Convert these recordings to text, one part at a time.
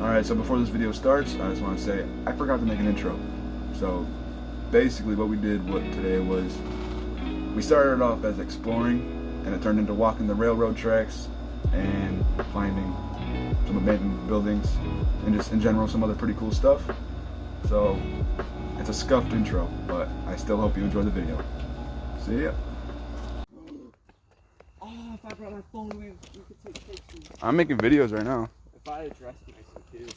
Alright, so before this video starts, I just want to say I forgot to make an intro. So basically what we did today was we started off as exploring, and it turned into walking the railroad tracks and finding some abandoned buildings and just in general some other pretty cool stuff. So it's a scuffed intro, but I still hope you enjoy the video. See ya. Oh, if I brought my phone, we could take pictures. I'm making videos right now. If I had dressed nicely too.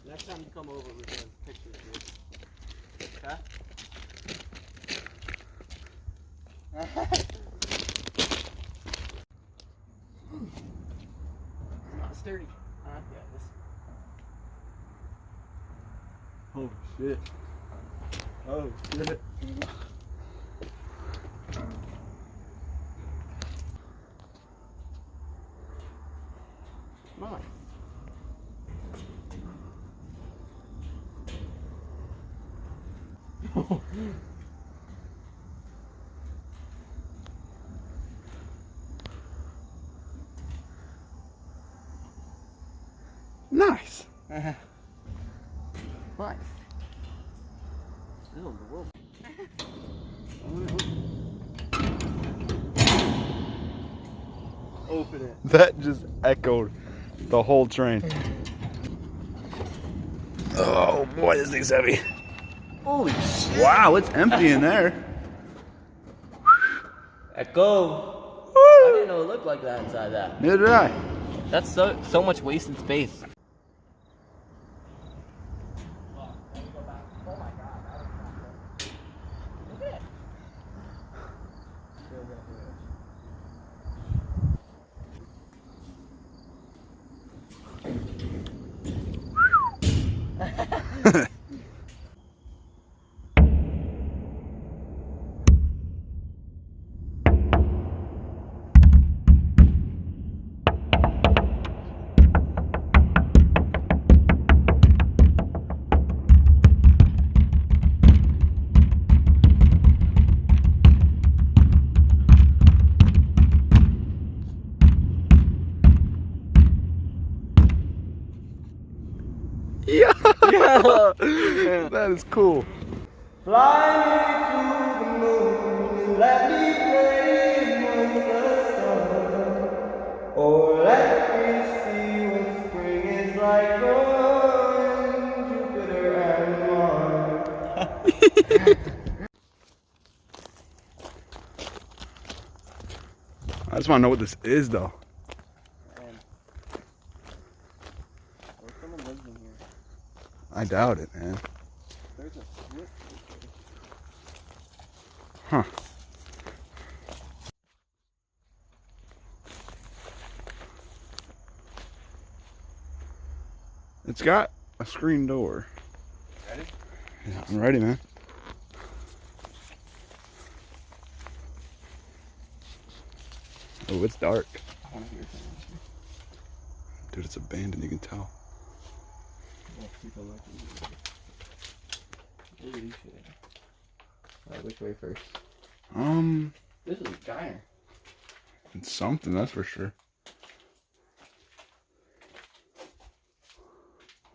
Next time you come over, we're doing pictures, dude. Okay? Not sturdy. Yeah, this. Oh shit. Oh shit. Come on. Nice. Nice. Still in the world. Open it. That just echoed the whole train. Oh boy, this thing's heavy. Holy shit. Wow, it's empty in there. Echo. I didn't know it looked like that inside that. Neither did I. That's so much wasted space. Yeah. That is cool. Fly me to the moon, let me play amongst the stars. Oh, let me see what spring is like on Jupiter and Mars. I just want to know what this is, though. Someone lives in here. I doubt it, man. There's a split. Huh. It's got a screen door. Ready? Yeah, I'm ready, man. Oh, it's dark. I want to hear something. Dude, it's abandoned, you can tell. Well, people like it. Look at these shit. Alright, which way first? This is a diner. It's something, that's for sure.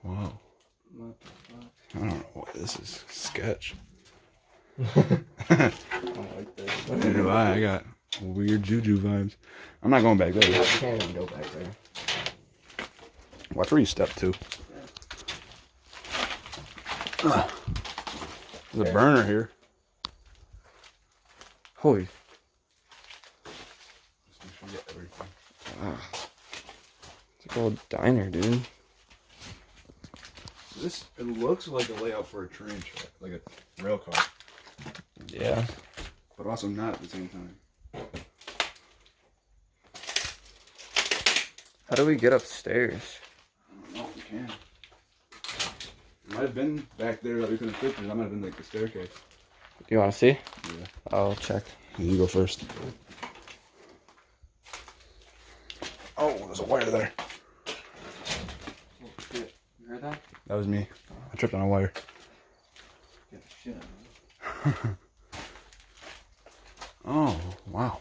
Whoa. What the fuck? I don't know what this is. Sketch. I don't like this. Neither do I. I got weird juju vibes. I'm not going back there. You can't even go back there. Watch where you step to. There's a burner here. Holy. Just make sure you get everything. It's a old diner, dude. This, it looks like a layout for a train track, like a rail car. Yeah. But also not at the same time. How do we get upstairs? I don't know if you can. It might have been back there that we couldn't fit through. That might have been like the staircase. You want to see? Yeah. I'll check. You go first. Oh, there's a wire there. Oh, shit. You heard that? That was me. I tripped on a wire. Get the shit out of me. Oh, wow.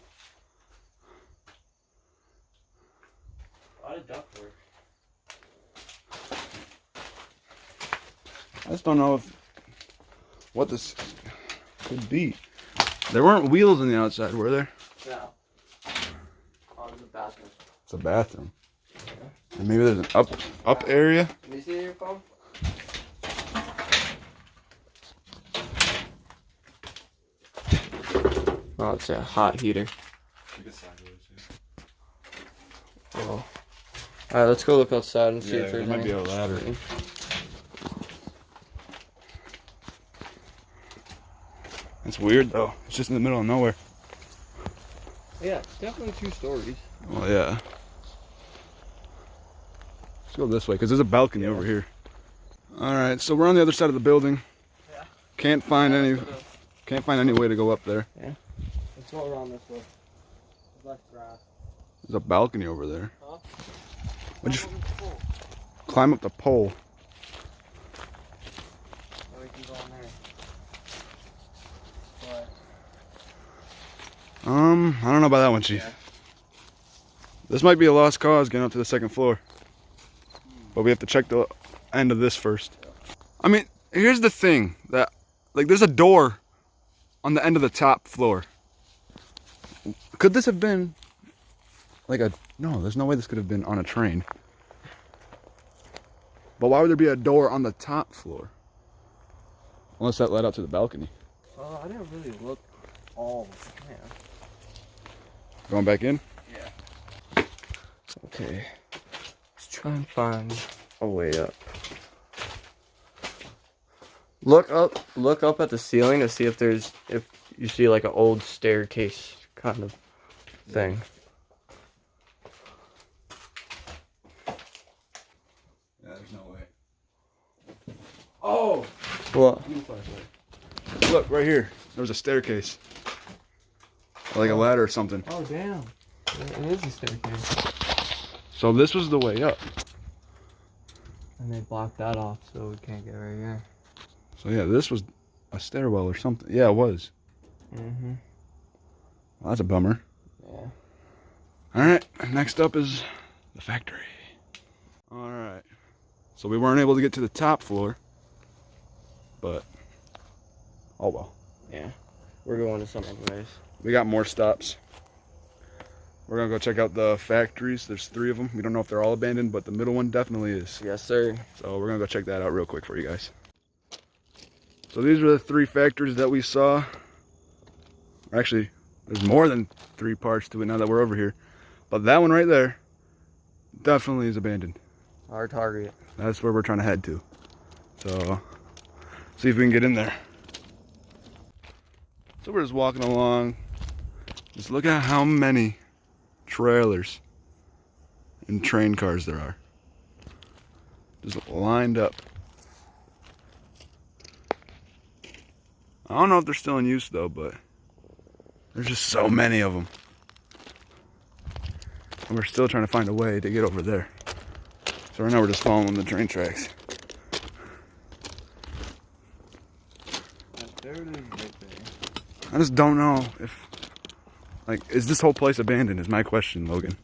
I just don't know what this could be. There weren't wheels on the outside, were there? No. Oh, there's a bathroom. It's a bathroom. Yeah. And maybe there's an up area. Can you see your phone? Oh, it's a hot heater. Oh. Alright, let's go look outside and see if there's might be a ladder. It's weird though. It's just in the middle of nowhere. Yeah, it's definitely 2 stories. Well, yeah. Let's go this way because there's a balcony over here. All right, so we're on the other side of the building. Yeah. Can't find any way to go up there. Yeah. Let's go around this way. Left grass. There's a balcony over there. Huh? What'd you climb up the pole? Oh, we can go in there. What? I don't know about that one, Chief. Yeah. This might be a lost cause getting up to the 2nd floor. But we have to check the end of this first. I mean, here's the thing that, like, there's a door on the end of the top floor. Could this have been like no, there's no way this could have been on a train. But why would there be a door on the top floor? Unless that led out to the balcony. I didn't really look all. Yeah. Going back in? Yeah. Okay. Let's try and find a way up. Look up at the ceiling to see if you see like an old staircase kind of thing. Yeah, there's no way. Oh! What? Look, right here. There was a staircase. Like a ladder or something. Oh, damn. It is a staircase. So this was the way up. And they blocked that off so we can't get right here. So yeah, this was a stairwell or something. Yeah, it was. Mm-hmm. Well, that's a bummer. Yeah. Alright, next up is the factory. Alright. So we weren't able to get to the top floor. But, oh well. Yeah. We're going to some anyways. We got more stops. We're gonna go check out the factories. There's 3 of them. We don't know if they're all abandoned, but the middle one definitely is. Yes, sir. So we're gonna go check that out real quick for you guys. So these were the 3 factories that we saw. Actually, there's more than 3 parts to it now that we're over here. But that one right there definitely is abandoned. Our target. That's where we're trying to head to. So, see if we can get in there. So we're just walking along. Just look at how many trailers and train cars there are. Just lined up. I don't know if they're still in use though, but there's just so many of them. And we're still trying to find a way to get over there. So right now we're just following the train tracks. There it is right there. I just don't know if, like, is this whole place abandoned is my question, Logan.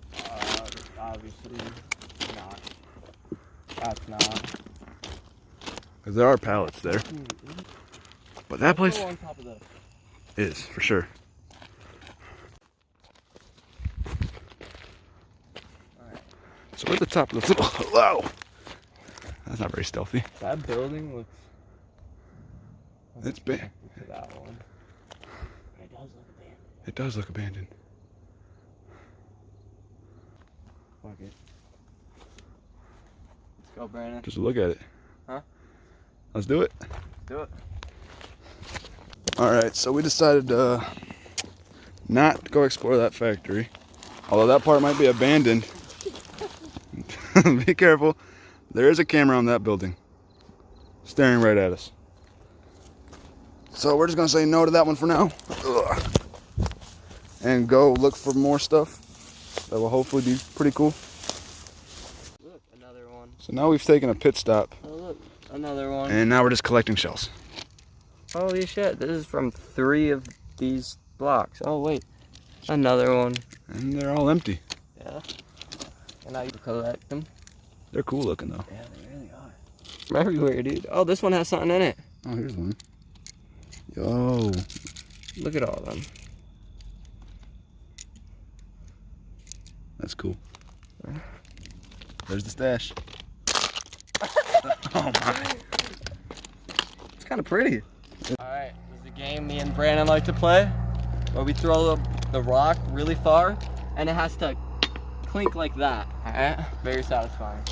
Obviously not. That's not. Because there are pallets there. But that place On top of this. is, for sure. Alright. So we're at the top of the flip. Hello! That's not very stealthy. That building looks... It's big. To that one. It does look abandoned. It does look abandoned. Fuck it. Let's go, Brandon. Just look at it. Huh? Let's do it. Do it. Alright, so we decided to not go explore that factory. Although that part might be abandoned. Be careful. There is a camera on that building. Staring right at us. So we're just going to say no to that one for now. Ugh. And go look for more stuff that will hopefully be pretty cool. Look, another one. So now we've taken a pit stop. Oh, look, another one. And now we're just collecting shells. Holy shit, this is from 3 of these blocks. Oh, wait. Another one. And they're all empty. Yeah. And now you collect them. They're cool looking though. Yeah, they really are. from everywhere, dude. Oh, this one has something in it. Oh, here's one. Yo. Look at all of them. That's cool. There's the stash. Oh my. It's kind of pretty. Alright, this is a game me and Brandon like to play, where we throw the rock really far, and it has to clink like that. Alright? Very satisfying.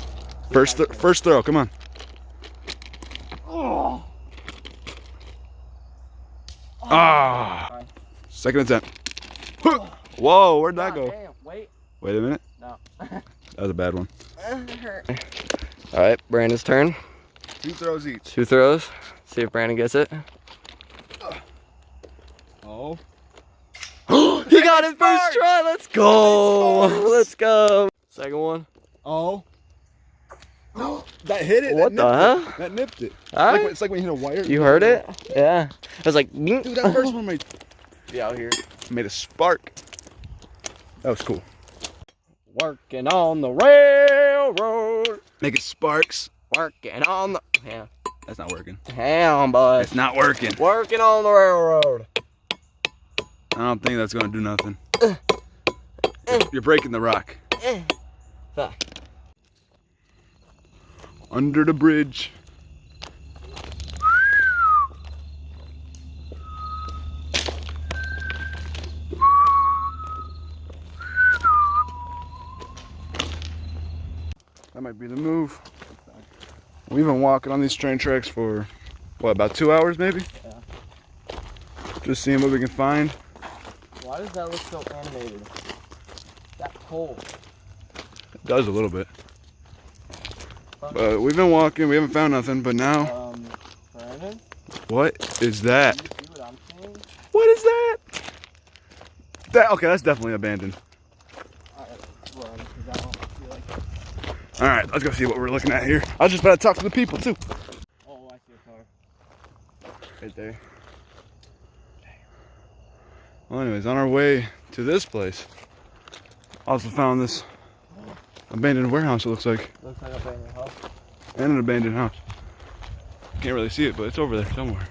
First throw, come on. Oh. Ah. Second attempt. Whoa, where'd that go? Damn, wait. Wait a minute. No. That was a bad one. Alright, Brandon's turn. 2 throws each. 2 throws. See if Brandon gets it. Oh. He got his first try. Let's go. Let's go. Second one. Oh. That hit it. What the hell? That nipped it. Alright. It's like when you hit a wire. You heard it? Yeah. It was like, Dude, that first one made out here. a spark. That was cool. Working on the railroad. Making sparks. Working on the. Yeah. That's not working. Damn, bud. It's not working. Working on the railroad. I don't think that's gonna do nothing. You're breaking the rock. Fuck. Under the bridge. That might be the move. We've been walking on these train tracks for, what, about 2 hours maybe? Yeah. Just seeing what we can find. Why does that look so animated? That pole. It does a little bit. But we've been walking, we haven't found nothing, but now... Brandon? What is that? Do you see what I'm seeing? What is that? Okay, that's definitely abandoned. Alright, run, because I don't feel like... Alright, let's go see what we're looking at here. I was just about to talk to the people too. Oh, I see a car. Right there. Well, anyways, on our way to this place, also found this abandoned warehouse, it looks like. Looks like a abandoned house. And an abandoned house. Can't really see it, but it's over there somewhere.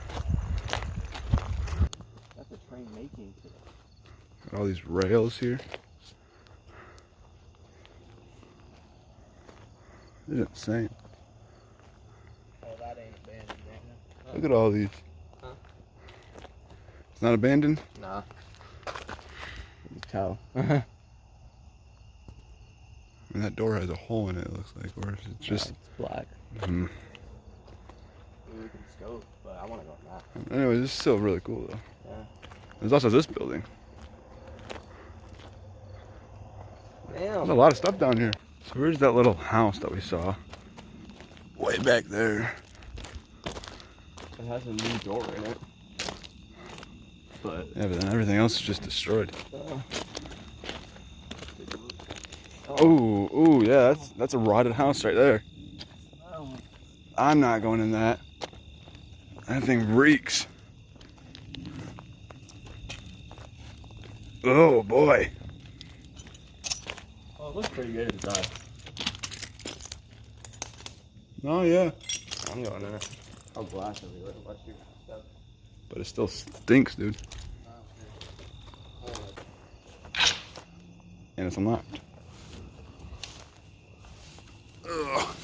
That's a train making today. Got all these rails here. This is insane. Oh, that ain't abandoned, man. Look at all these. Huh? It's not abandoned? Nah. You tell. And that door has a hole in it, it looks like. Or is it just... It's black. Hmm. We can scope, but I want to go in that. Anyways, it's still really cool though. Yeah. There's also this building. Damn. There's a lot of stuff down here. So where's that little house that we saw? Way back there. It has a new door in it. But Yeah, but then everything else is just destroyed. oh, Oh, yeah, that's a rotted house right there. oh. I'm not going in that. That thing reeks. Oh boy. Oh, it looks pretty good inside. Oh yeah. I'm going in it. I'll blast everywhere. Watch your step. But it still stinks, dude. And it's unlocked. Ugh.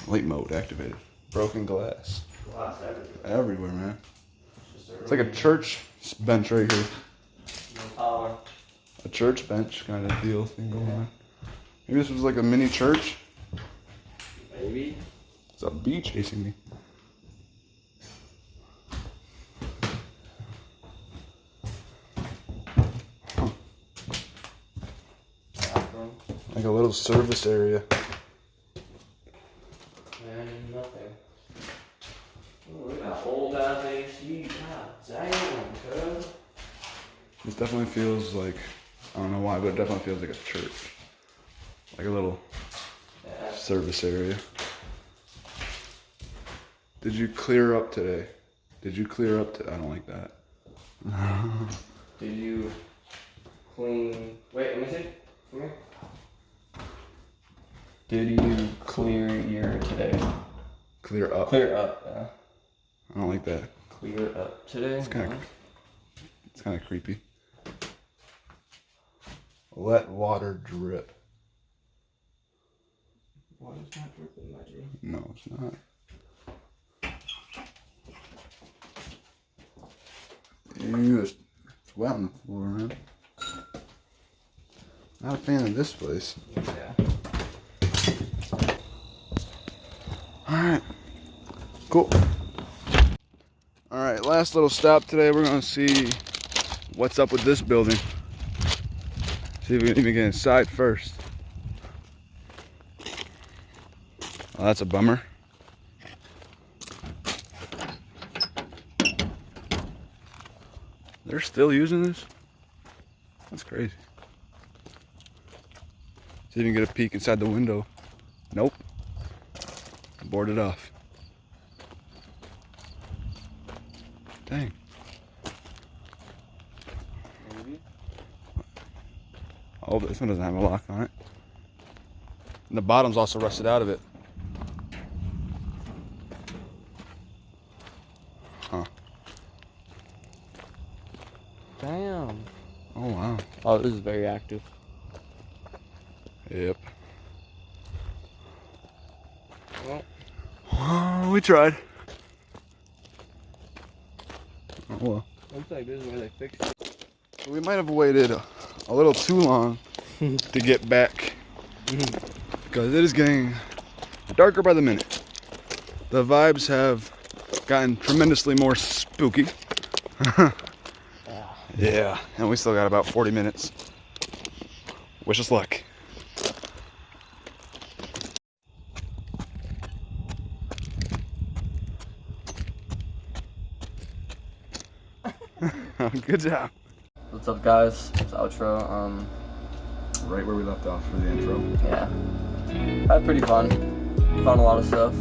Light mode activated. Broken glass. Glass everywhere. Everywhere, man. It's like a church bench right here. No power. A church bench kind of deal thing going on. Maybe this was like a mini church. Maybe. It's a bee chasing me. Huh. Bathroom. Like a little service area. And nothing. Oh, we got old ass AC. God damn, cuz. This definitely feels like, I don't know why, but it definitely feels like a church. Like a little service area. Did you clear up today? Did you clear up today? I don't like that. Did you clean? Wait, let me see. Come here. Did you clear your Clear up. Clear up, yeah. I don't like that. Clear up today. It's kind of creepy. Let water drip. Water's not dripping, my G. No, it's not. Ew, it's wet on the floor, man. Not a fan of this place. Yeah. Alright. Cool. Alright, last little stop today. We're going to see what's up with this building. See if we can even get inside first. Oh, that's a bummer. They're still using this? That's crazy. See if you can get a peek inside the window. Nope. Boarded off. Dang. Maybe. Oh, this one doesn't have a lock on it. And the bottom's also rusted out of it. Huh. Damn. Oh, wow. Oh, this is very active. Yep. Well, Oh, we tried. Oh, well. looks like this is where they fixed it. We might have waited a little too long to get back. Because it is getting darker by the minute. The vibes have gotten tremendously more spooky. Yeah, and we still got about 40 minutes. Wish us luck. Good job. What's up, guys? It's outro. Right where we left off for the intro. Yeah. Had pretty fun. Found a lot of stuff.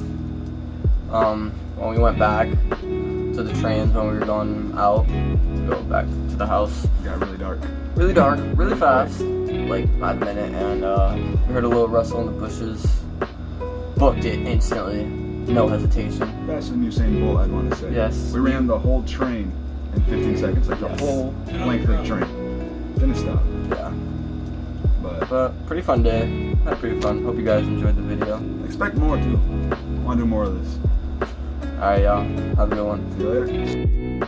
When we went back to the trains when we were going out, to go back to the house. It got really dark. Really dark, really fast, like by the minute, and we heard a little rustle in the bushes. Booked it instantly, no hesitation. Faster than Usain Bolt, I'd want to say. Yes. We ran the whole train in 15 seconds, like the Yes. whole length of the train. Didn't stop. Yeah. But Pretty fun day. Had pretty fun. Hope you guys enjoyed the video. expect more too. Want to do more of this. Alright, y'all. Have a good one. See you later.